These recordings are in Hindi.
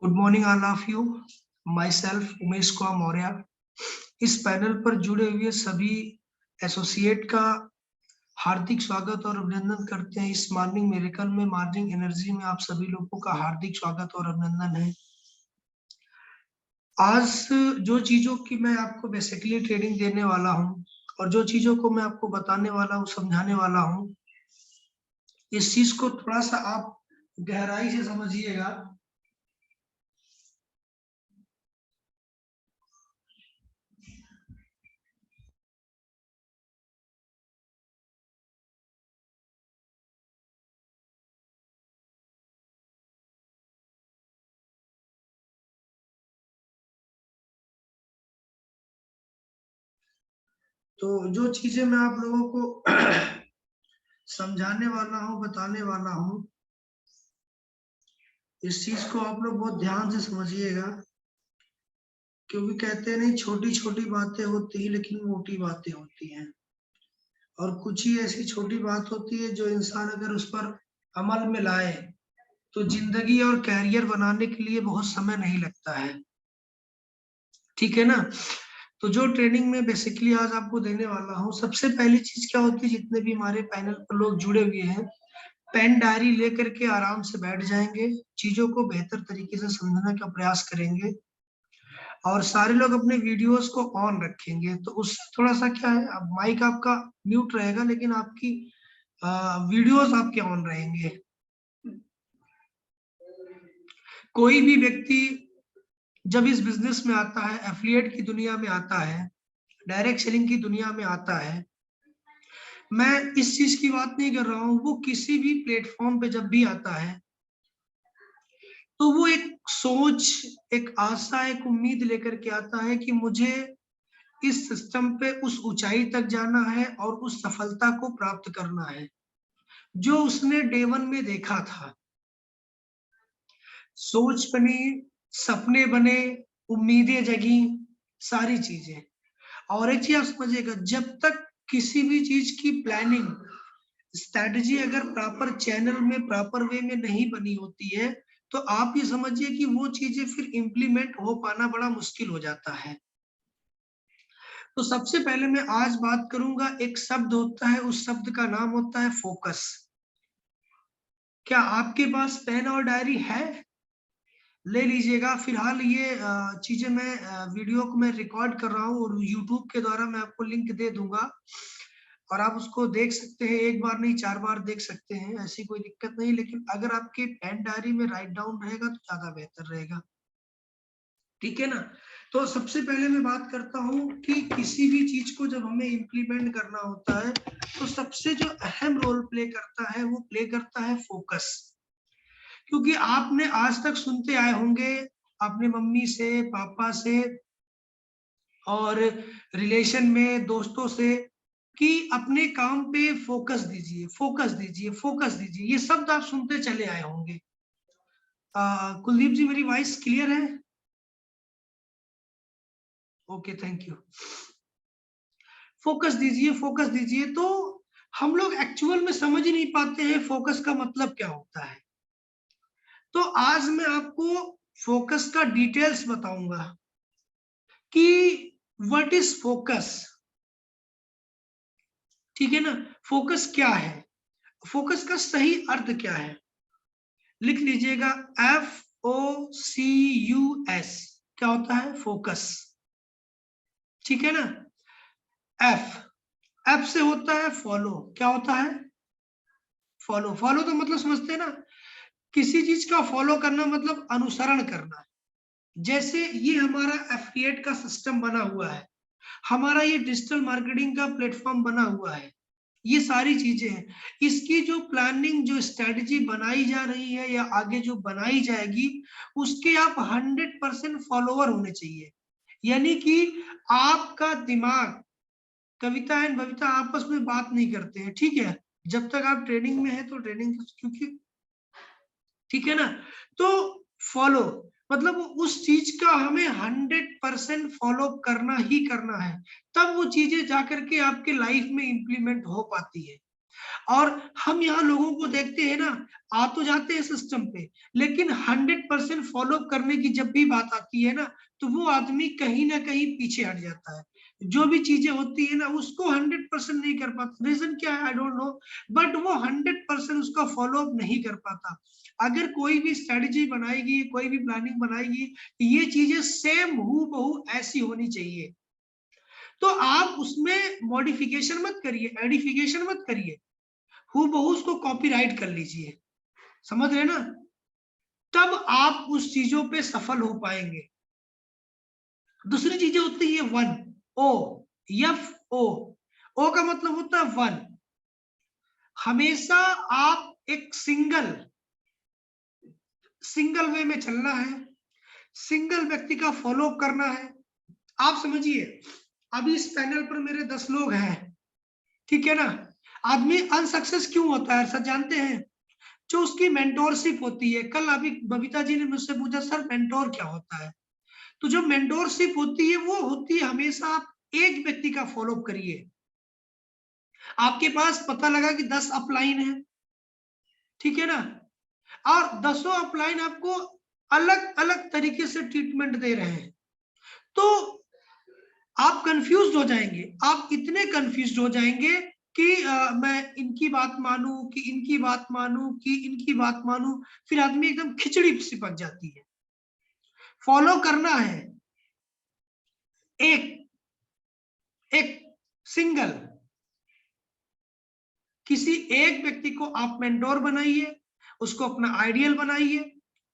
Good morning all of you. My self Umesh Kumar Maurya. इस पैनल पर जुड़े हुए सभी एसोसिएट का हार्दिक स्वागत और अभिनंदन करते हैं। इस मॉर्निंग मिरेकल में, मॉर्निंग एनर्जी में आप सभी लोगों का हार्दिक स्वागत और अभिनंदन है। आज जो चीजों की मैं आपको बेसिकली ट्रेनिंग देने वाला हूँ और जो चीजों को मैं आपको बताने वाला हूँ, समझाने वाला हूँ, इस चीज को थोड़ा सा आप गहराई से समझिएगा। तो जो चीजें मैं आप लोगों को समझाने वाला हूँ, बताने वाला हूँ, इस चीज को आप लोग बहुत ध्यान से समझिएगा, क्योंकि कहते हैं नहीं, छोटी छोटी बातें होती है लेकिन मोटी बातें होती हैं। और कुछ ही ऐसी छोटी बात होती है जो इंसान अगर उस पर अमल में लाए तो जिंदगी और कैरियर बनाने के लिए बहुत समय नहीं लगता है। ठीक है ना। तो जो ट्रेनिंग में बेसिकली आज आपको देने वाला हूँ, सबसे पहली चीज क्या होती है, जितने भी हमारे पैनल पर लोग जुड़े हुए हैं, पेन डायरी लेकर के आराम से बैठ जाएंगे, चीजों को बेहतर तरीके से समझने का प्रयास करेंगे और सारे लोग अपने वीडियोस को ऑन रखेंगे। तो उससे थोड़ा सा क्या है, अब माइक आपका म्यूट रहेगा लेकिन आपकी वीडियोस आपके ऑन रहेंगे। कोई भी व्यक्ति जब इस बिजनेस में आता है, एफिलिएट की दुनिया में आता है, डायरेक्ट सेलिंग की दुनिया में आता है, मैं इस चीज की बात नहीं कर रहा हूं, वो किसी भी प्लेटफॉर्म पे जब भी आता है तो वो एक सोच, एक आशा, एक उम्मीद लेकर के आता है कि मुझे इस सिस्टम पे उस ऊंचाई तक जाना है और उस सफलता को प्राप्त करना है जो उसने डे वन में देखा था। सोच बनी, सपने बने, उम्मीदें जगी, सारी चीजें। और एक चीज आप समझिएगा, जब तक किसी भी चीज की प्लानिंग, स्ट्रेटजी अगर प्रॉपर चैनल में, प्रॉपर वे में नहीं बनी होती है तो आप ये समझिए कि वो चीजें फिर इम्प्लीमेंट हो पाना बड़ा मुश्किल हो जाता है। तो सबसे पहले मैं आज बात करूंगा, एक शब्द होता है, उस शब्द का नाम होता है फोकस। क्या आपके पास पेन और डायरी है? ले लीजिएगा। फिलहाल ये चीजें मैं वीडियो को मैं रिकॉर्ड कर रहा हूँ और यूट्यूब के द्वारा मैं आपको लिंक दे दूंगा और आप उसको देख सकते हैं। एक बार नहीं, 4 बार देख सकते हैं, ऐसी कोई दिक्कत नहीं। लेकिन अगर आपके पेन डायरी में राइट डाउन रहेगा तो ज्यादा बेहतर रहेगा। ठीक है ना। तो सबसे पहले मैं बात करता हूं कि किसी भी चीज को जब हमें इम्प्लीमेंट करना होता है तो सबसे जो अहम रोल प्ले करता है वो प्ले करता है फोकस। क्योंकि आपने आज तक सुनते आए होंगे अपने मम्मी से, पापा से और रिलेशन में दोस्तों से कि अपने काम पे फोकस दीजिए, फोकस दीजिए, फोकस दीजिए। ये शब्द आप सुनते चले आए होंगे। कुलदीप जी, मेरी वॉइस क्लियर है? Okay, thank you. फोकस दीजिए, फोकस दीजिए। तो हम लोग एक्चुअल में समझ ही नहीं पाते हैं फोकस का मतलब क्या होता है। तो आज मैं आपको फोकस का डिटेल्स बताऊंगा कि व्हाट इज फोकस। ठीक है ना। फोकस क्या है, फोकस का सही अर्थ क्या है, लिख लीजिएगा। FOCUS क्या होता है? फोकस। ठीक है ना। एफ, एफ से होता है फॉलो। क्या होता है? फॉलो। फॉलो तो मतलब समझते हैं ना, किसी चीज का फॉलो करना मतलब अनुसरण करना। जैसे ये हमारा एफिलिएट का सिस्टम बना हुआ है, हमारा ये डिजिटल मार्केटिंग का प्लेटफॉर्म बना हुआ है, ये सारी चीजें हैं। इसकी जो प्लानिंग, जो स्ट्रेटजी बनाई जा रही है या आगे जो बनाई जाएगी, उसके आप 100% फॉलोवर होने चाहिए। यानी कि आपका दिमाग, कविता एंड बविता आपस में बात नहीं करते हैं। ठीक है, जब तक आप ट्रेनिंग में है तो ट्रेनिंग, क्योंकि ठीक है ना। तो फॉलो मतलब उस चीज का हमें 100% फॉलो करना ही करना है, तब वो चीजें जाकर के आपके लाइफ में इंप्लीमेंट हो पाती है। और हम यहाँ लोगों को देखते हैं ना, आ तो जाते हैं सिस्टम पे, लेकिन 100% फॉलो करने की जब भी बात आती है ना, तो वो आदमी कहीं ना कहीं पीछे हट जाता है। जो भी चीजें होती है ना, उसको 100% नहीं कर पाता। रीजन क्या है आई डोंट नो, बट वो 100% उसका फॉलो अप नहीं कर पाता। अगर कोई भी स्ट्रेटेजी बनाएगी, कोई भी प्लानिंग बनाएगी, ये चीजें सेम हूबहू ऐसी होनी चाहिए। तो आप उसमें मॉडिफिकेशन मत करिए, एडिफिकेशन मत करिए, हूबहू उसको कॉपीराइट कर लीजिए। समझ रहे ना? तब आप उस चीजों पे सफल हो पाएंगे। दूसरी चीजें होती है वन, ओ, एफ ओ। ओ का मतलब होता है वन। हमेशा आप एक सिंगल वे में चलना है, सिंगल व्यक्ति का फॉलो करना है। आप समझिए, अभी इस पैनल पर मेरे 10 लोग हैं, ठीक है ना? आदमी अनसक्सेस क्यों होता है सर जानते हैं? जो उसकी मेंटोरशिप होती है। कल अभी बबीता जी ने मुझसे पूछा सर मेंटोर क्या होता है? तो जो मेंटोरशिप होती है वो होती है हमेशा आप एक व्यक्ति का फॉलो करिए। आपके पास पता लगा कि 10 अपलाइन है, ठीक है ना? और 10 अपलाइन आपको अलग अलग तरीके से ट्रीटमेंट दे रहे हैं, तो आप कंफ्यूज हो जाएंगे। आप इतने कंफ्यूज हो जाएंगे कि मैं इनकी बात मानूं कि इनकी बात मानूं कि इनकी बात मानूं, फिर आदमी एकदम खिचड़ी सी पक जाती है। फॉलो करना है एक एक सिंगल, किसी एक व्यक्ति को आप मेंटोर बनाइए, उसको अपना आइडियल बनाइए,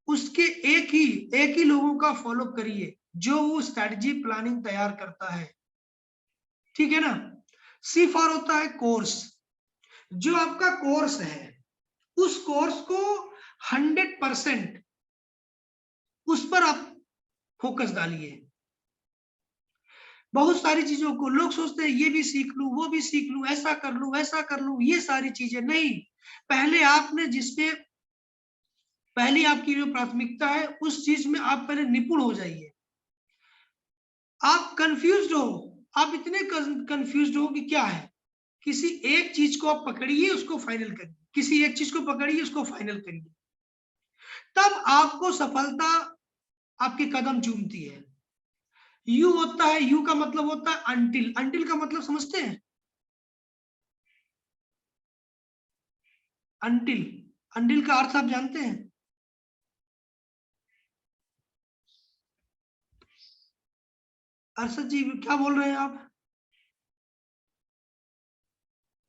उसके एक ही लोगों का फॉलो करिए जो वो स्ट्रेटजी प्लानिंग तैयार करता है, ठीक है ना? सी फॉर होता है कोर्स। जो आपका कोर्स है उस कोर्स को 100% उस पर आप फोकस डालिए। बहुत सारी चीजों को लोग सोचते हैं ये भी सीख लूं, वो भी सीख लूं, ऐसा कर लूं, वैसा कर लूं, ये सारी चीजें नहीं। पहले आपने जिसपे पहली आपकी जो प्राथमिकता है उस चीज में आप पहले निपुण हो जाइए। आप कंफ्यूज्ड हो, आप इतने कंफ्यूज्ड हो कि क्या है, किसी एक चीज को आप पकड़िए, उसको फाइनल करिए, किसी एक चीज को पकड़िए, उसको फाइनल करिए, तब आपको सफलता आपके कदम चूमती है। यू होता है, यू का मतलब होता है अंटिल। अंटिल का मतलब समझते हैं? अंटिल, अंटिल का अर्थ आप जानते हैं? अरशद जी क्या बोल रहे हैं आप?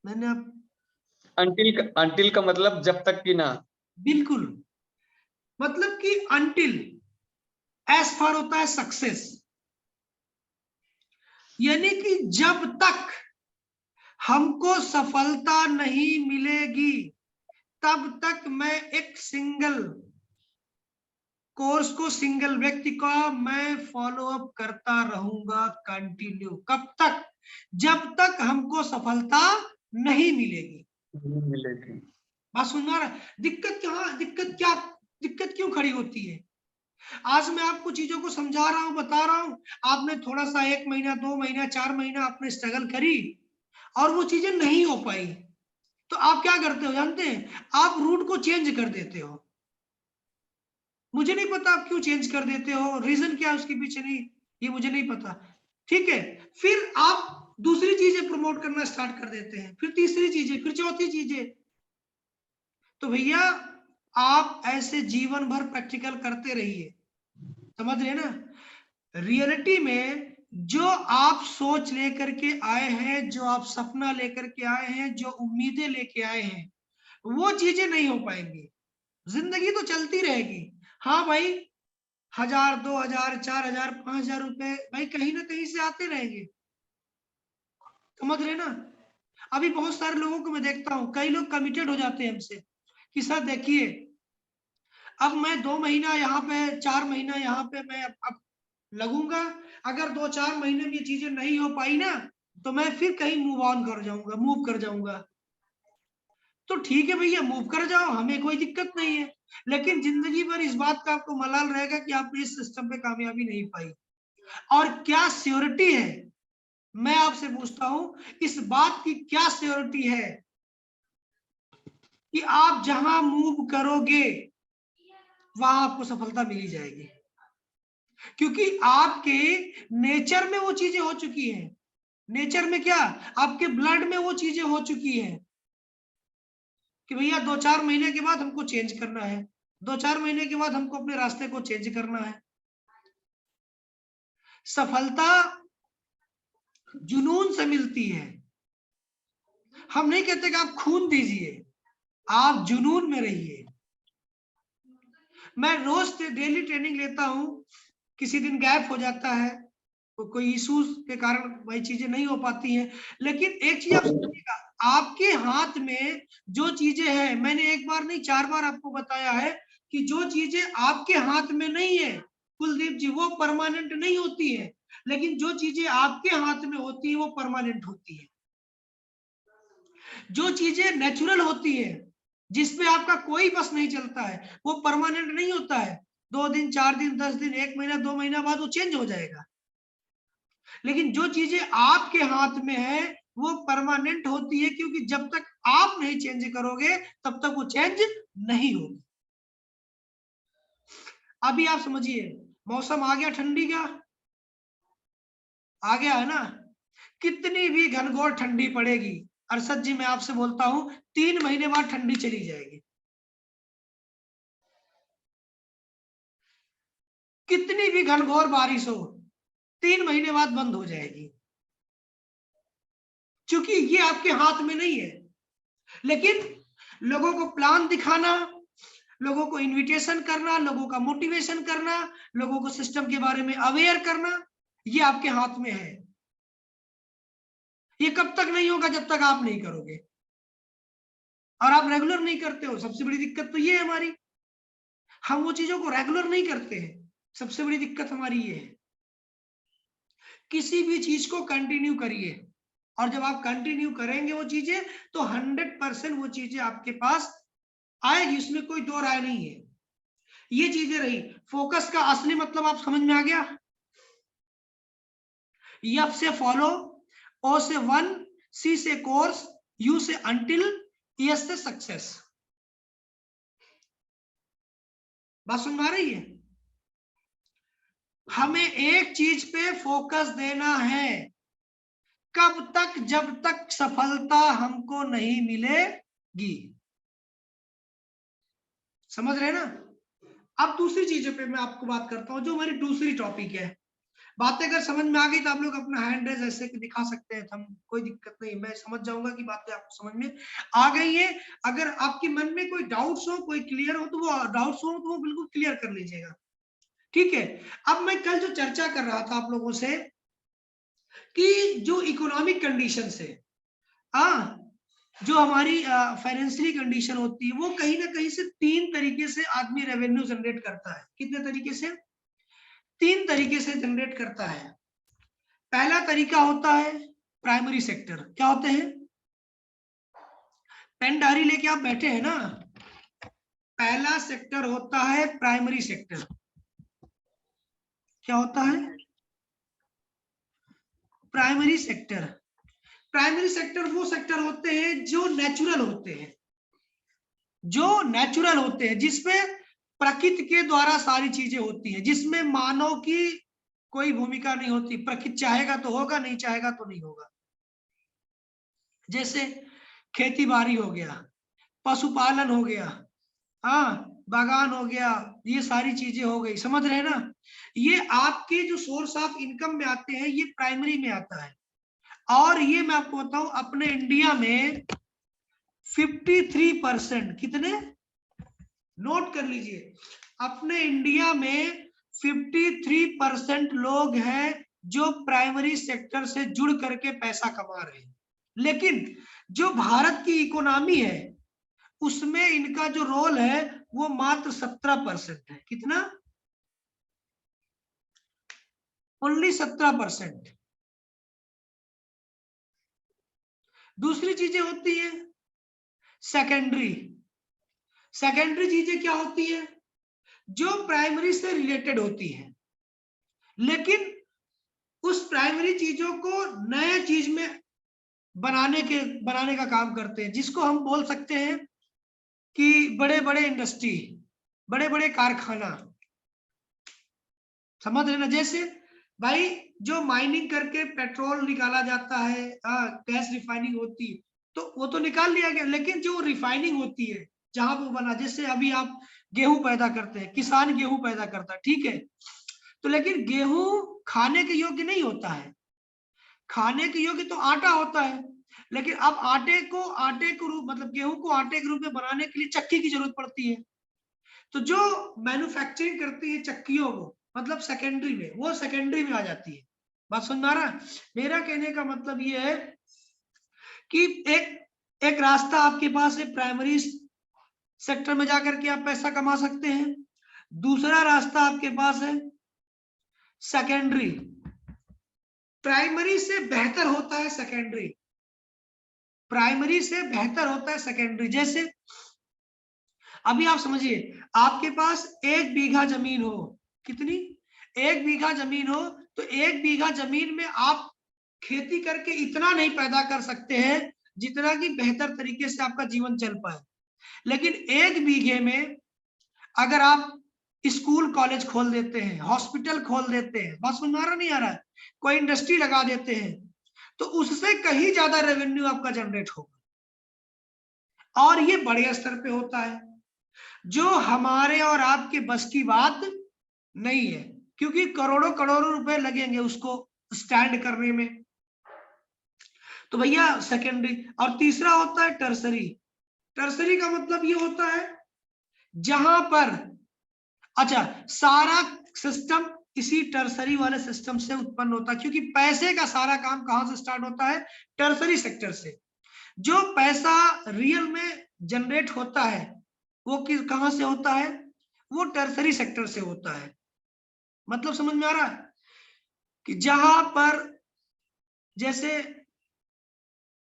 मैंने आप अंटिल का मतलब जब तक कि ना। बिल्कुल, मतलब कि अंटिल, एस फॉर होता है सक्सेस, यानी कि जब तक हमको सफलता नहीं मिलेगी तब तक मैं एक सिंगल कोर्स को, सिंगल व्यक्ति का मैं फॉलो अप करता रहूंगा कंटिन्यू। कब तक? जब तक हमको सफलता नहीं मिलेगी। मिलेगी। बात सुन रहा? दिक्कत क्यों खड़ी होती है? आज मैं आपको चीजों को समझा रहा हूं, बता रहा हूं, आपने थोड़ा सा 1 महीना 2 महीना 4 महीना आपने स्ट्रगल करी और वो चीजें नहीं हो पाई, तो आप क्या करते हो जानते हैं? आप रूट को चेंज कर देते हो। मुझे नहीं पता आप क्यों चेंज कर देते हो, रीजन क्या है उसके पीछे, नहीं ये मुझे नहीं पता, ठीक है? फिर आप दूसरी चीजें प्रमोट करना स्टार्ट कर देते हैं, फिर तीसरी चीजें, फिर चौथी चीजें। तो भैया आप ऐसे जीवन भर प्रैक्टिकल करते रहिए, समझ रहे ना? रियलिटी में जो आप सोच लेकर के आए हैं, जो आप सपना लेकर के आए हैं, जो उम्मीदें लेके आए हैं, वो चीजें नहीं हो पाएंगी। जिंदगी तो चलती रहेगी। हाँ भाई, 1000 2000 4000 5000 रुपए भाई कहीं ना कहीं से आते रहेंगे, समझ रहे ना? अभी बहुत सारे लोगों को मैं देखता हूँ, कई लोग कमिटेड हो जाते हैं हमसे कि सर देखिए अब मैं 2 महीना यहाँ पे 4 महीना यहाँ पे मैं अब लगूंगा, अगर 2-4 महीने में ये चीजें नहीं हो पाई ना तो मैं फिर कहीं मूव कर जाऊंगा। तो ठीक है भैया, मूव कर जाओ, हमें कोई दिक्कत नहीं है, लेकिन जिंदगी भर इस बात का आपको मलाल रहेगा कि आपने इस सिस्टम पे कामयाबी नहीं पाई। और क्या श्योरिटी है, मैं आपसे पूछता हूं, इस बात की क्या श्योरिटी है कि आप जहां मूव करोगे वहां आपको सफलता मिली जाएगी, क्योंकि आपके नेचर में वो चीजें हो चुकी हैं। नेचर में क्या, आपके ब्लड में वो चीजें हो चुकी हैं कि भैया 2-4 महीने के बाद हमको चेंज करना है, 2-4 महीने के बाद हमको अपने रास्ते को चेंज करना है। सफलता जुनून से मिलती है। हम नहीं कहते कि आप खून दीजिए, आप जुनून में रहिए। मैं रोज डेली ट्रेनिंग लेता हूं, किसी दिन गैप हो जाता है, तो कोई इश्यूज के कारण वही चीजें नहीं हो पाती हैं, लेकिन एक चीज आप समझिएगा, आपके हाथ में जो चीजें हैं, मैंने एक बार नहीं 4 बार आपको बताया है कि जो चीजें आपके हाथ में नहीं है कुलदीप जी, वो परमानेंट नहीं होती है, लेकिन जो चीजें आपके हाथ में होती है वो परमानेंट होती है। जो चीजें नेचुरल होती है, जिसमें आपका कोई बस नहीं चलता है, वो परमानेंट नहीं होता है। 2 दिन, 4 दिन, 10 दिन, 1 महीना, 2 महीना बाद वो चेंज हो जाएगा। लेकिन जो चीजें आपके हाथ में है वो परमानेंट होती है, क्योंकि जब तक आप नहीं चेंज करोगे तब तक वो चेंज नहीं होगी। अभी आप समझिए, मौसम आ गया ठंडी का, आ गया है ना। कितनी भी घनघोर ठंडी पड़ेगी, अरशद जी मैं आपसे बोलता हूं 3 महीने बाद ठंडी चली जाएगी। कितनी भी घनघोर बारिश हो 3 महीने बाद बंद हो जाएगी, क्योंकि ये आपके हाथ में नहीं है। लेकिन लोगों को प्लान दिखाना, लोगों को इनविटेशन करना, लोगों का मोटिवेशन करना, लोगों को सिस्टम के बारे में अवेयर करना, ये आपके हाथ में है। ये कब तक नहीं होगा, जब तक आप नहीं करोगे, और आप रेगुलर नहीं करते हो। सबसे बड़ी दिक्कत तो ये है हमारी, हम वो चीजों को रेगुलर नहीं करते हैं। सबसे बड़ी दिक्कत हमारी ये है। किसी भी चीज को कंटिन्यू करिए, और जब आप कंटिन्यू करेंगे वो चीजें, तो 100% वो चीजें आपके पास आएगी, उसमें कोई दो राय नहीं है। ये चीजें रही। फोकस का असली मतलब आप समझ में आ गया। एफ से फॉलो, ओ से वन, सी से कोर्स, यू से अंटिल, एस से सक्सेस। बात समझ में आ रही है। हमें एक चीज पे फोकस देना है, कब तक, जब तक सफलता हमको नहीं मिलेगी। समझ रहे ना। अब दूसरी चीजों पे मैं आपको बात करता हूं, जो हमारी दूसरी टॉपिक है। बातें अगर समझ में आ गई तो आप लोग अपना हैंड रेज ऐसे दिखा सकते हैं, हम कोई दिक्कत नहीं, मैं समझ जाऊंगा कि बातें आपको समझ में आ गई है। अगर आपके मन में कोई डाउट्स हो, कोई क्लियर हो, तो वो डाउट्स हो तो वो बिल्कुल क्लियर कर लीजिएगा, ठीक है। अब मैं कल जो चर्चा कर रहा था आप लोगों से कि जो इकोनॉमिक कंडीशन है, जो हमारी फाइनेंशियली कंडीशन होती है, वो कहीं ना कहीं से 3 तरीके से आदमी रेवेन्यू जनरेट करता है। कितने तरीके से? 3 तरीके से जनरेट करता है। पहला तरीका होता है प्राइमरी सेक्टर। क्या होते हैं? पेन डायरी लेके आप बैठे हैं ना। पहला सेक्टर होता है प्राइमरी सेक्टर। क्या होता है? Primary sector. प्राइमरी सेक्टर वो सेक्टर होते हैं जो नेचुरल होते हैं, जो नेचुरल होते हैं, जिसमें प्रकृति के द्वारा सारी चीजें होती हैं, जिसमें मानव की कोई भूमिका नहीं होती। प्रकृति चाहेगा तो होगा, नहीं चाहेगा तो नहीं होगा। जैसे खेती बाड़ी हो गया, पशुपालन हो गया, बागान हो गया, ये सारी चीजें हो गई। समझ रहे हैं ना। ये आपके जो सोर्स ऑफ इनकम में आते हैं, ये प्राइमरी में आता है। और ये मैं आपको बताऊं, अपने इंडिया में 53%, कितने, नोट कर लीजिए, अपने इंडिया में 53% लोग हैं जो प्राइमरी सेक्टर से जुड़ करके पैसा कमा रहे हैं। लेकिन जो भारत की इकोनॉमी है उसमें इनका जो रोल है वो मात्र 17% है। कितना? ओनली 17%। दूसरी चीजें होती है सेकेंडरी। सेकेंडरी चीजें क्या होती है? जो प्राइमरी से रिलेटेड होती है, लेकिन उस प्राइमरी चीजों को नए चीज में बनाने का काम करते हैं, जिसको हम बोल सकते हैं कि बड़े बड़े इंडस्ट्री, बड़े बड़े कारखाना, समझ रहे ना? जैसे भाई जो माइनिंग करके पेट्रोल निकाला जाता है, गैस रिफाइनिंग होती है, तो वो तो निकाल लिया गया, लेकिन जो रिफाइनिंग होती है जहां वो बना, जैसे अभी आप गेहूं पैदा करते हैं, किसान गेहूं पैदा करता है, ठीक है, तो लेकिन गेहूं खाने के योग्य नहीं होता है। खाने के योग्य तो आटा होता है, लेकिन अब आटे को रूप मतलब गेहूं को आटे के रूप में बनाने के लिए चक्की की जरूरत पड़ती है। तो जो मैन्युफैक्चरिंग करती है चक्कियों को, मतलब सेकेंडरी में, वो सेकेंडरी में आ जाती है। बात समझ में आ रहा है? मेरा कहने का मतलब ये है कि एक एक रास्ता आपके पास है, प्राइमरी सेक्टर में जाकर के आप पैसा कमा सकते हैं। दूसरा रास्ता आपके पास है सेकेंडरी। प्राइमरी से बेहतर होता है सेकेंडरी, प्राइमरी से बेहतर होता है सेकेंडरी। जैसे अभी आप समझिए, आपके पास 1 बीघा जमीन हो, कितनी? 1 बीघा जमीन हो, तो 1 बीघा जमीन में आप खेती करके इतना नहीं पैदा कर सकते हैं जितना कि बेहतर तरीके से आपका जीवन चल पाए। लेकिन 1 बीघे में अगर आप स्कूल कॉलेज खोल देते हैं, हॉस्पिटल खोल देते हैं, बात समझ में आ रहा नहीं आ रहा है, कोई इंडस्ट्री लगा देते हैं, तो उससे कहीं ज्यादा रेवेन्यू आपका जनरेट होगा, और ये बड़े स्तर पे होता है, जो हमारे और आपके बस की बात नहीं है, क्योंकि करोड़ों करोड़ों रुपए लगेंगे उसको स्टैंड करने में। तो भैया सेकेंडरी। और तीसरा होता है टर्सरी। टर्सरी का मतलब ये होता है जहां पर, अच्छा, सारा सिस्टम इसी टर्सरी वाले सिस्टम से उत्पन्न होता है, क्योंकि पैसे का सारा काम कहां से स्टार्ट होता है? टर्सरी सेक्टर से। जो पैसा रियल में जनरेट होता है वो किस कहां से होता है? वो टर्सरी सेक्टर से होता है। मतलब समझ में आ रहा है कि जहां पर, जैसे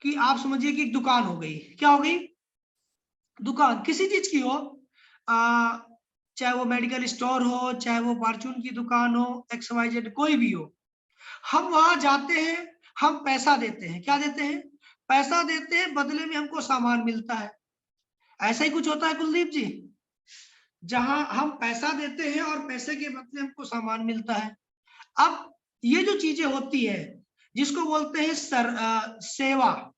कि आप समझिए कि एक दुकान हो गई, क्या हो गई? दुकान किसी चीज की हो, चाहे वो मेडिकल स्टोर हो, चाहे वो फार्चून की दुकान हो, XYZ कोई भी हो, हम वहां जाते हैं, हम पैसा देते हैं, क्या देते हैं? पैसा देते हैं, बदले में हमको सामान मिलता है। ऐसा ही कुछ होता है कुलदीप जी, जहां हम पैसा देते हैं और पैसे के बदले हमको सामान मिलता है। अब ये जो चीजें होती है जिसको बोलते हैं सेवा,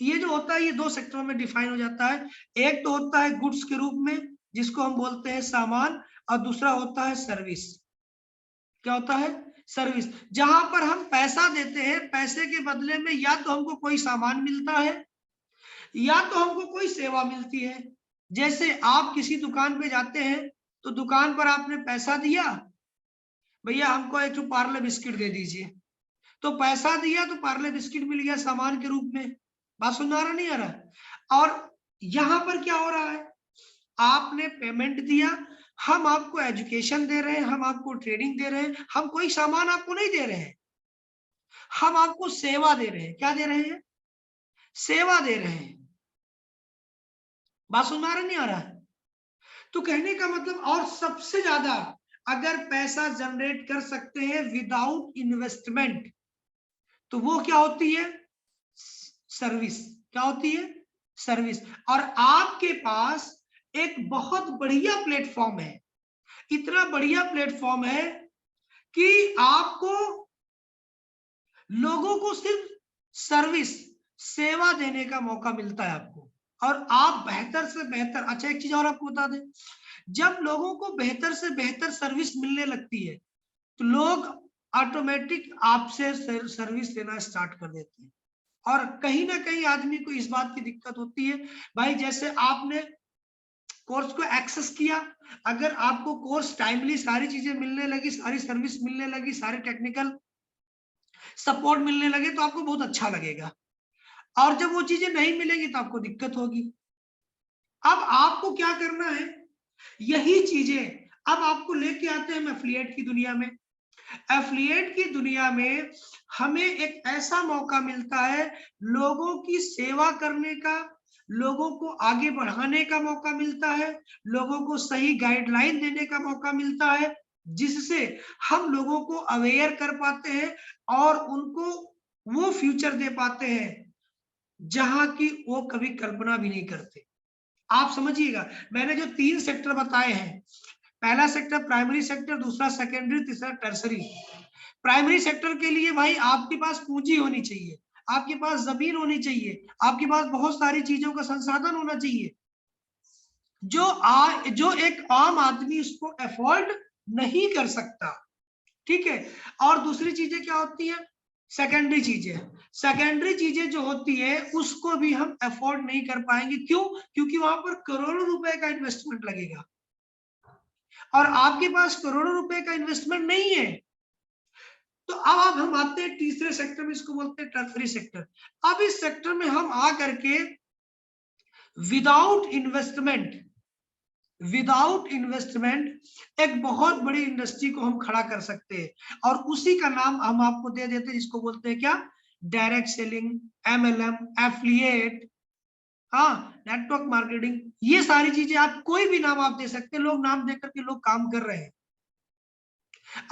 ये जो होता है ये 2 सेक्टरों में डिफाइन हो जाता है। एक तो होता है गुड्स के रूप में जिसको हम बोलते हैं सामान, और दूसरा होता है सर्विस। क्या होता है? सर्विस। जहां पर हम पैसा देते हैं, पैसे के बदले में या तो हमको कोई सामान मिलता है या तो हमको कोई सेवा मिलती है। जैसे आप किसी दुकान पे जाते हैं, तो दुकान पर आपने पैसा दिया, भैया हमको एक पार्ले बिस्किट दे दीजिए, तो पैसा दिया तो पार्ले बिस्किट मिल गया सामान के रूप में। बात सुन आ रहा नहीं आ रहा? और यहां पर क्या हो रहा है? आपने पेमेंट दिया, हम आपको एजुकेशन दे रहे हैं, हम आपको ट्रेनिंग दे रहे हैं, हम कोई सामान आपको नहीं दे रहे हैं, हम आपको सेवा दे रहे हैं। क्या दे रहे हैं? सेवा दे रहे हैं। बात सुन आ रहा नहीं आ रहा? तो कहने का मतलब, और सबसे ज्यादा अगर पैसा जनरेट कर सकते हैं विदाउट इन्वेस्टमेंट, तो वो क्या होती है? सर्विस। क्या होती है? सर्विस। और आपके पास एक बहुत बढ़िया प्लेटफॉर्म है, इतना बढ़िया प्लेटफॉर्म है कि आपको लोगों को सिर्फ सर्विस, सेवा देने का मौका मिलता है आपको, और आप बेहतर से बेहतर। अच्छा, एक चीज और आपको बता दें, जब लोगों को बेहतर से बेहतर सर्विस मिलने लगती है तो लोग ऑटोमेटिक आपसे सर्विस लेना स्टार्ट कर देते हैं। और कहीं ना कहीं आदमी को इस बात की दिक्कत होती है, भाई जैसे आपने कोर्स को एक्सेस किया, अगर आपको कोर्स टाइमली सारी चीजें मिलने लगी, सारी सर्विस मिलने लगी, सारे टेक्निकल सपोर्ट मिलने लगे, तो आपको बहुत अच्छा लगेगा। और जब वो चीजें नहीं मिलेंगी तो आपको दिक्कत होगी। अब आपको क्या करना है? यही चीजें अब आपको लेके आते हैं हम एफिलिएट की दुनिया में। एफिलिएट की दुनिया में हमें एक ऐसा मौका मिलता है लोगों की सेवा करने का, लोगों को आगे बढ़ाने का मौका मिलता है, लोगों को सही गाइडलाइन देने का मौका मिलता है, जिससे हम लोगों को अवेयर कर पाते हैं और उनको वो फ्यूचर दे पाते हैं जहां की वो कभी कल्पना भी नहीं करते। आप समझिएगा, मैंने जो 3 सेक्टर बताए हैं, पहला सेक्टर प्राइमरी सेक्टर, दूसरा सेकेंडरी, तीसरा टर्सरी। प्राइमरी सेक्टर के लिए भाई आपके पास पूंजी होनी चाहिए, आपके पास जमीन होनी चाहिए, आपके पास बहुत सारी चीजों का संसाधन होना चाहिए जो एक आम आदमी उसको अफोर्ड नहीं कर सकता। ठीक है, और दूसरी चीजें क्या होती है, सेकेंडरी चीजें। सेकेंडरी चीजें जो होती है उसको भी हम अफोर्ड नहीं कर पाएंगे। क्यों? क्योंकि वहां पर करोड़ों रुपए का इन्वेस्टमेंट लगेगा और आपके पास करोड़ों रुपए का इन्वेस्टमेंट नहीं है। तो अब हम आते हैं तीसरे सेक्टर में, इसको बोलते हैं टर्सरी सेक्टर। अब इस सेक्टर में हम आ करके विदाउट इन्वेस्टमेंट एक बहुत बड़ी इंडस्ट्री को हम खड़ा कर सकते हैं और उसी का नाम हम आपको दे देते हैं, जिसको बोलते हैं क्या, डायरेक्ट सेलिंग, MLM, एफिलिएट, हाँ, नेटवर्क मार्केटिंग। ये सारी चीजें आप कोई भी नाम आप दे सकते हैं, लोग नाम देकर के लोग काम कर रहे हैं।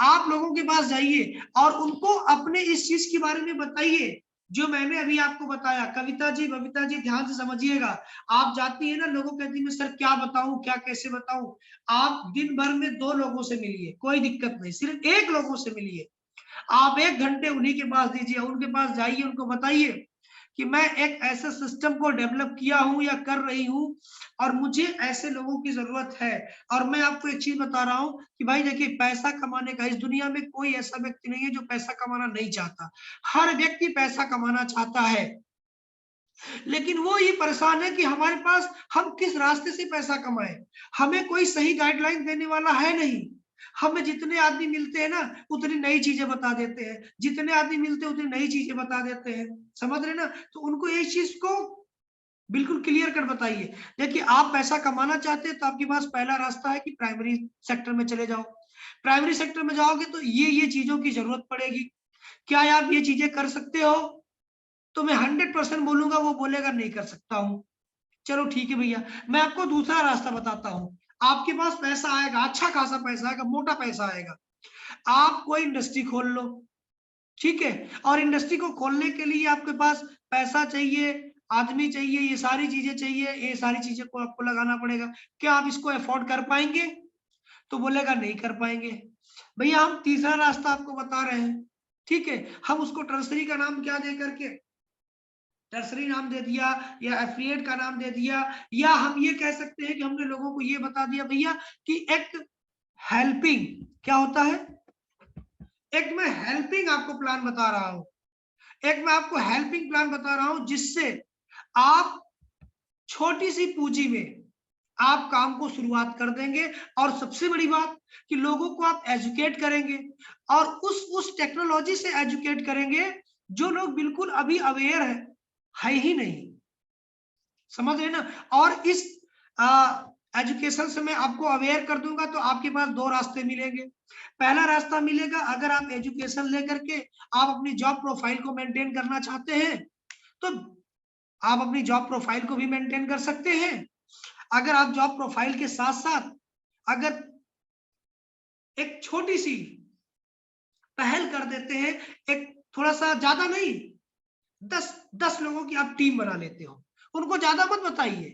आप लोगों के पास जाइए और उनको अपने इस चीज के बारे में बताइए जो मैंने अभी आपको बताया। कविता जी, बबीता जी, ध्यान से समझिएगा। आप जाती है ना, लोगों कहती है सर क्या बताऊं, क्या कैसे बताऊं। आप दिन भर में 2 लोगों से मिलिए, कोई दिक्कत नहीं, सिर्फ 1 लोगों से मिलिए। आप 1 घंटे उन्हीं के पास दीजिए, उनके पास जाइए, उनको बताइए कि मैं एक ऐसे सिस्टम को डेवलप किया हूं या कर रही हूं और मुझे ऐसे लोगों की जरूरत है। और मैं आपको एक चीज बता रहा हूं कि भाई देखिए, पैसा कमाने का इस दुनिया में कोई ऐसा व्यक्ति नहीं है जो पैसा कमाना नहीं चाहता। हर व्यक्ति पैसा कमाना चाहता है, लेकिन वो ये परेशान है कि हमारे पास हम किस रास्ते से पैसा कमाएं। हमें कोई सही गाइडलाइन देने वाला है नहीं। हमें जितने आदमी मिलते हैं ना उतनी नई चीजें बता देते हैं, जितने आदमी मिलते हैं उतनी नई चीजें बता देते हैं, समझ रहे ना। तो उनको इस चीज को बिल्कुल क्लियर कर बताइए। देखिए, आप पैसा कमाना चाहते हैं तो आपके पास पहला रास्ता है कि प्राइमरी सेक्टर में चले जाओ। प्राइमरी सेक्टर में जाओगे तो ये चीजों की जरूरत पड़ेगी। क्या आप ये चीजें कर सकते हो? तो मैं 100% बोलूंगा, वो बोलेगा नहीं कर सकता हूं। चलो ठीक है भैया, मैं आपको दूसरा रास्ता बताता हूं। आपके पास पैसा आएगा, अच्छा खासा पैसा आएगा, मोटा पैसा आएगा। आप कोई इंडस्ट्री खोल लो, ठीक है। और इंडस्ट्री को खोलने के लिए आपके पास पैसा चाहिए, आदमी चाहिए, ये सारी चीजें चाहिए, ये सारी चीजें को आपको लगाना पड़ेगा। क्या आप इसको अफोर्ड कर पाएंगे? तो बोलेगा नहीं कर पाएंगे। भैया हम तीसरा रास्ता आपको बता रहे हैं, ठीक है। हम उसको टर्सरी का नाम क्या दे करके, टर्सरी नाम दे दिया या एफिलिएट का नाम दे दिया, या हम ये कह सकते हैं कि हमने लोगों को ये बता दिया भैया कि एक हेल्पिंग क्या होता है। एक मैं हेल्पिंग आपको प्लान बता रहा हूं, एक मैं आपको हेल्पिंग प्लान बता रहा हूं जिससे आप छोटी सी पूंजी में आप काम को शुरुआत कर देंगे। और सबसे बड़ी बात कि लोगों को आप एजुकेट करेंगे और उस टेक्नोलॉजी से एजुकेट करेंगे जो लोग बिल्कुल अभी अवेयर है ही नहीं, समझ रहे ना। और इस एजुकेशन से मैं आपको अवेयर कर दूंगा तो आपके पास 2 रास्ते मिलेंगे। पहला रास्ता मिलेगा, अगर आप एजुकेशन लेकर के आप अपनी जॉब प्रोफाइल को मेंटेन करना चाहते हैं तो आप अपनी जॉब प्रोफाइल को भी मेंटेन कर सकते हैं। अगर आप जॉब प्रोफाइल के साथ साथ अगर एक छोटी सी पहल कर देते हैं, एक थोड़ा सा ज्यादा नहीं, 10 लोगों की आप टीम बना लेते हो, उनको ज्यादा मत बताइए,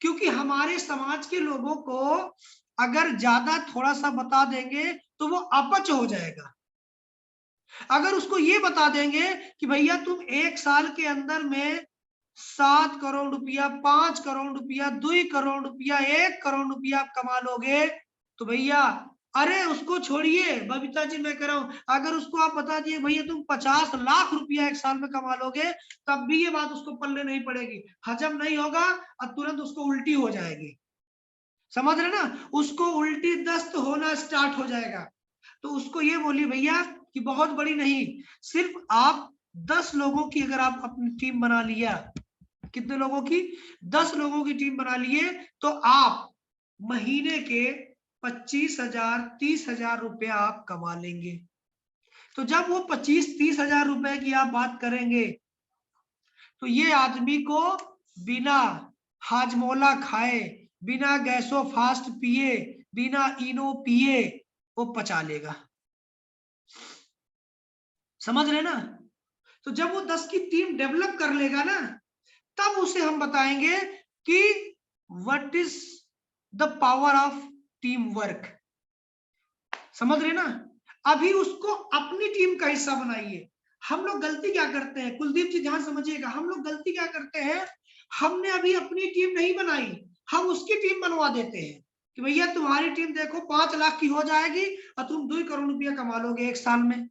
क्योंकि हमारे समाज के लोगों को अगर ज्यादा थोड़ा सा बता देंगे तो वो अपच हो जाएगा। अगर उसको ये बता देंगे कि भैया तुम 1 साल के अंदर में 7 करोड़ रुपया, 5 करोड़ रुपया, 2 करोड़ रुपया, 1 करोड़ रुपया आप कमा लोगे, तो भैया अरे उसको छोड़िए, बबीता जी मैं कह रहा हूं, अगर उसको आप बता दिए भैया तुम 50 लाख रुपया 1 साल में कमा लोगे, तब भी ये बात उसको पल्ले नहीं पड़ेगी, हजम नहीं होगा और तुरंत उसको उल्टी हो जाएगी, समझ रहे ना। उसको उल्टी दस्त होना स्टार्ट हो जाएगा। तो उसको ये बोलिए भैया कि बहुत बड़ी नहीं, सिर्फ आप 10 लोगों की अगर आप अपनी टीम बना लिया, कितने लोगों की, 10 लोगों की टीम बना लिए, तो आप महीने के 25,000 30,000 रुपया आप कमा लेंगे। तो जब वो 25-30,000 रुपए की आप बात करेंगे तो ये आदमी को बिना हाजमोला खाए, बिना गैसो फास्ट पिए, बिना इनो पिए वो पचा लेगा, समझ रहे ना। तो जब वो 10 की टीम डेवलप कर लेगा ना, तब उसे हम बताएंगे कि what is the power of team work. समझ रहे ना? अभी उसको अपनी टीम का हिस्सा बनाइए। हम लोग गलती क्या करते हैं, कुलदीप जी ध्यान समझिएगा, हम लोग गलती क्या करते हैं, हमने अभी अपनी टीम नहीं बनाई, हम उसकी टीम बनवा देते हैं कि भैया तुम्हारी टीम देखो 5 लाख की हो जाएगी और तुम 2 करोड़ रुपया कमा लोगे 1 साल में।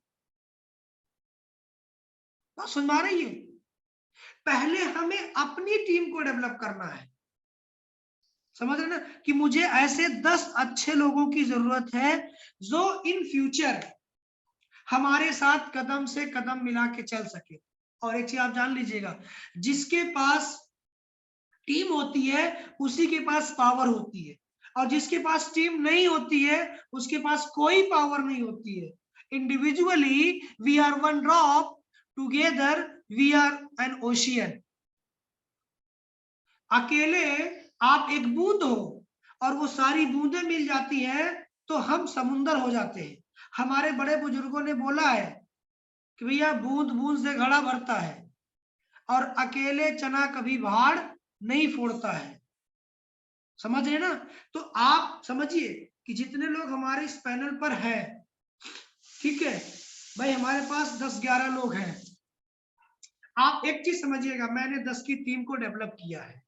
बात समझ में आ रही है? पहले हमें अपनी टीम को डेवलप करना है। समझ रहे ना कि मुझे ऐसे 10 अच्छे लोगों की जरूरत है जो इन फ्यूचर हमारे साथ कदम से कदम मिला के चल सके। और एक चीज आप जान लीजिएगा, जिसके पास टीम होती है उसी के पास पावर होती है, और जिसके पास टीम नहीं होती है उसके पास कोई पावर नहीं होती है। Individually we are one drop, together we are an ocean. अकेले आप एक बूंद हो और वो सारी बूंदें मिल जाती हैं तो हम समुंदर हो जाते हैं। हमारे बड़े बुजुर्गों ने बोला है कि भैया बूंद बूंद से घड़ा भरता है और अकेले चना कभी भाड़ नहीं फोड़ता है। समझ रहे ना? तो आप समझिए कि जितने लोग हमारे इस पैनल पर हैं, ठीक है भाई, हमारे पास 10-11 लोग हैं। आप एक चीज समझिएगा, मैंने 10 की टीम को डेवलप किया है।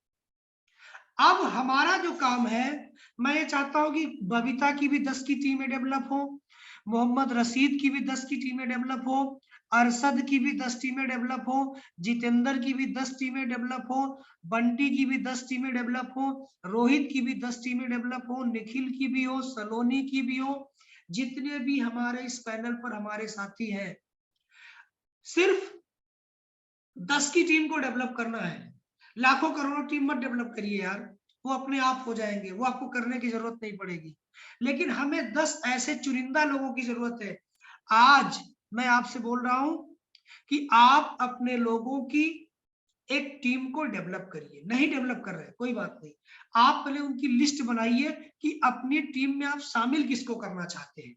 अब हमारा जो काम है, मैं ये चाहता हूं कि बबीता की भी 10 की टीमें डेवलप हो, मोहम्मद रशीद की भी 10 की टीमें डेवलप हो, अरशद की भी 10 टीमें डेवलप हो, जितेंद्र की भी 10 टीमें डेवलप हो, बंटी की भी 10 टीमें डेवलप हो, रोहित की भी 10 टीमें डेवलप हो, निखिल की भी हो, सलोनी की भी हो। जितने भी हमारे इस पैनल पर हमारे साथी हैं, सिर्फ 10 की टीम को डेवलप करना है। लाखों करोड़ों टीम मत डेवलप करिए यार, वो अपने आप हो जाएंगे, वो आपको करने की जरूरत नहीं पड़ेगी। लेकिन हमें 10 ऐसे चुनिंदा लोगों की जरूरत है। आज मैं आपसे बोल रहा हूं कि आप अपने लोगों की एक टीम को डेवलप करिए। नहीं डेवलप कर रहे कोई बात नहीं, आप पहले उनकी लिस्ट बनाइए कि अपनी टीम में आप शामिल किसको करना चाहते हैं।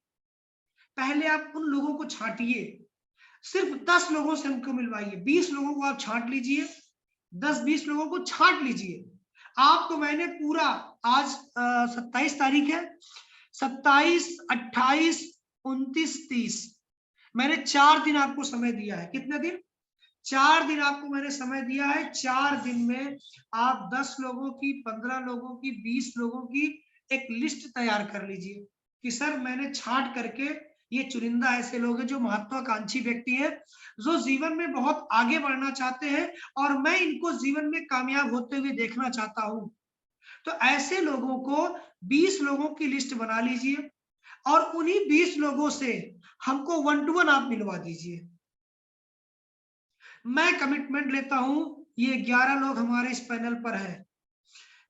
पहले आप उन लोगों को छांटिए, सिर्फ 10 लोगों से हमको मिलवाइए, 20 लोगों को आप छांट लीजिए, 10-20 लोगों को छांट लीजिए। आपको मैंने पूरा, आज 27 तारीख है, 27, 28, 29, 30, मैंने 4 दिन आपको समय दिया है। कितने दिन? 4 दिन आपको मैंने समय दिया है। 4 दिन में आप 10 लोगों की, 15 लोगों की, 20 लोगों की एक लिस्ट तैयार कर लीजिए कि सर मैंने छांट करके ये चुनिंदा ऐसे लोग हैं जो महत्वाकांक्षी व्यक्ति हैं, जो जीवन में बहुत आगे बढ़ना चाहते हैं और मैं इनको जीवन में कामयाब होते हुए देखना चाहता हूं। तो ऐसे लोगों को 20 लोगों की लिस्ट बना लीजिए और उन्हीं 20 लोगों से हमको 1 to 1 आप मिलवा दीजिए। मैं कमिटमेंट लेता हूं, ये 11 लोग हमारे इस पैनल पर हैं।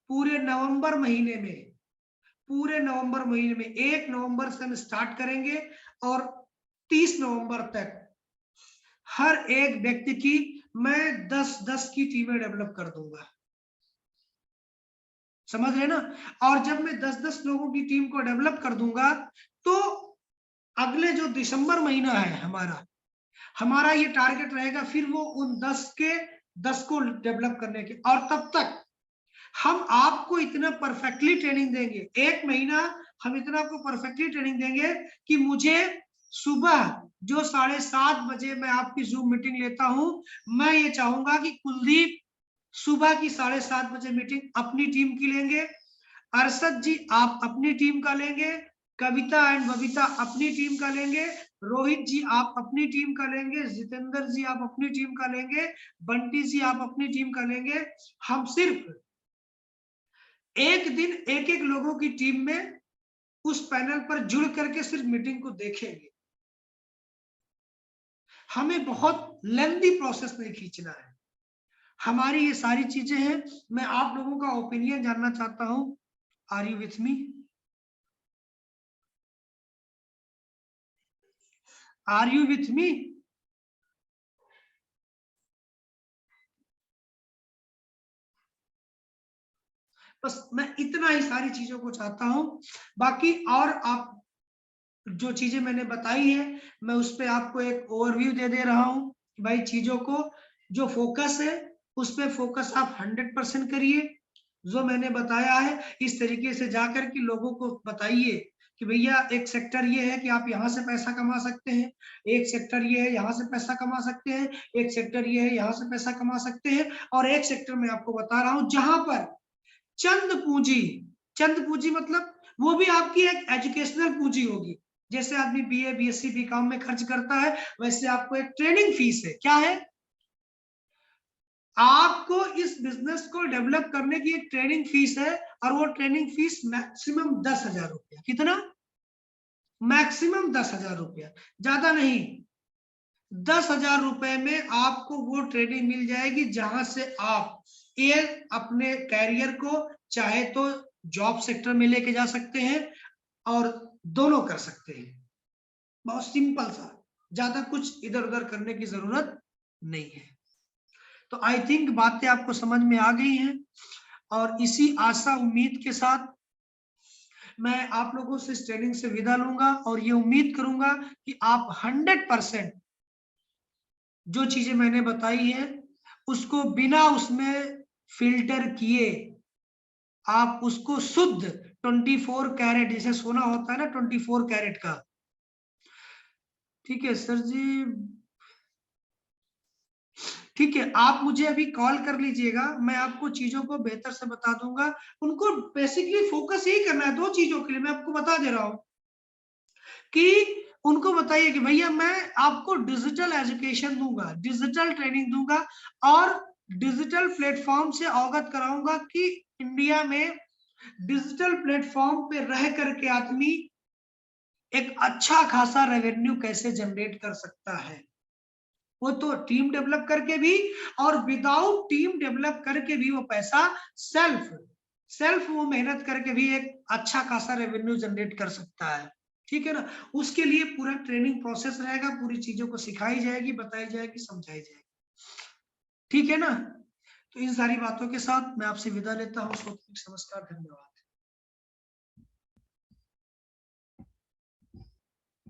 पूरे नवंबर महीने में, पूरे नवंबर महीने में 1 नवंबर से हम स्टार्ट करेंगे और 30 नवंबर तक हर एक व्यक्ति की मैं 10-10 की टीमें डेवलप कर दूंगा। समझ रहे ना? और जब मैं 10-10 लोगों की टीम को डेवलप कर दूंगा तो अगले जो दिसंबर महीना है हमारा ये टारगेट रहेगा फिर वो उन 10 के 10 को डेवलप करने के। और तब तक हम आपको इतना परफेक्टली ट्रेनिंग देंगे, 1 महीना हम इतना आपको परफेक्टली ट्रेनिंग देंगे कि मुझे सुबह जो 7:30 बजे मैं आपकी जूम मीटिंग लेता हूं, मैं ये चाहूंगा कि कुलदीप सुबह की 7:30 बजे मीटिंग अपनी टीम की लेंगे, अरशद जी आप अपनी टीम का लेंगे, कविता एंड बबीता अपनी टीम का लेंगे, रोहित जी आप अपनी टीम का लेंगे, जितेंद्र जी आप अपनी टीम का लेंगे, बंटी जी आप अपनी टीम का लेंगे। हम सिर्फ एक दिन एक एक लोगों की टीम में उस पैनल पर जुड़ करके सिर्फ मीटिंग को देखेंगे। हमें बहुत लेंथी प्रोसेस नहीं खींचना है। हमारी ये सारी चीजें हैं। मैं आप लोगों का ओपिनियन जानना चाहता हूं। Are you with me? Are you with me? बस मैं इतना ही सारी चीजों को चाहता हूं। बाकी और आप जो चीजें मैंने बताई है मैं उस पर आपको एक ओवरव्यू दे रहा हूं। भाई चीजों को जो फोकस है उस पर फोकस आप 100% करिए। जो मैंने बताया है इस तरीके से जाकर के लोगों को बताइए कि भैया एक सेक्टर ये है कि आप यहाँ से पैसा कमा सकते हैं, एक सेक्टर ये है यहाँ से पैसा कमा सकते हैं, एक सेक्टर ये है यहाँ से पैसा कमा सकते हैं, और एक सेक्टर मैं आपको बता रहा हूँ जहां पर चंद पूंजी मतलब वो भी आपकी एक एजुकेशनल पूंजी होगी। जैसे आदमी बीए, बीएससी, बीकॉम में खर्च करता है, वैसे आपको एक ट्रेनिंग फीस है। क्या है? आपको इस बिजनेस को डेवलप करने की एक ट्रेनिंग फीस है, और वो ट्रेनिंग फीस मैक्सिमम 10,000 रुपया। कितना? मैक्सिमम 10,000 रुपया, ज्यादा नहीं। 10,000 रुपए में आपको वो ट्रेनिंग मिल जाएगी जहां से आप ये अपने कैरियर को चाहे तो जॉब सेक्टर में लेके जा सकते हैं और दोनों कर सकते हैं। बहुत सिंपल सा, ज्यादा कुछ इधर उधर करने की जरूरत नहीं है। तो आई थिंक बातें आपको समझ में आ गई हैं, और इसी आशा उम्मीद के साथ मैं आप लोगों से इस ट्रेनिंग से विदा लूंगा, और ये उम्मीद करूंगा कि आप 100% जो चीजें मैंने बताई है उसको बिना उसमें फिल्टर किए आप उसको शुद्ध 24 कैरेट, जैसे सोना होता है ना 24 कैरेट का। ठीक है सर जी, ठीक है, आप मुझे अभी कॉल कर लीजिएगा, मैं आपको चीजों को बेहतर से बता दूंगा। उनको बेसिकली फोकस यही करना है 2 चीजों के लिए, मैं आपको बता दे रहा हूं कि उनको बताइए कि भैया मैं आपको डिजिटल एजुकेशन दूंगा, डिजिटल ट्रेनिंग दूंगा, और डिजिटल प्लेटफॉर्म से अवगत कराऊंगा कि इंडिया में डिजिटल प्लेटफॉर्म पे रह करके आदमी एक अच्छा खासा रेवेन्यू कैसे जनरेट कर सकता है। वो तो टीम डेवलप करके भी, और विदाउट टीम डेवलप करके भी वो पैसा सेल्फ वो मेहनत करके भी एक अच्छा खासा रेवेन्यू जनरेट कर सकता है। ठीक है ना? उसके लिए पूरा ट्रेनिंग प्रोसेस रहेगा, पूरी चीजों को सिखाई जाएगी, बताई जाएगी, समझाई जाएगी। ठीक है ना? तो इन सारी बातों के साथ मैं आपसे विदा लेता हूँ। नमस्कार, धन्यवाद।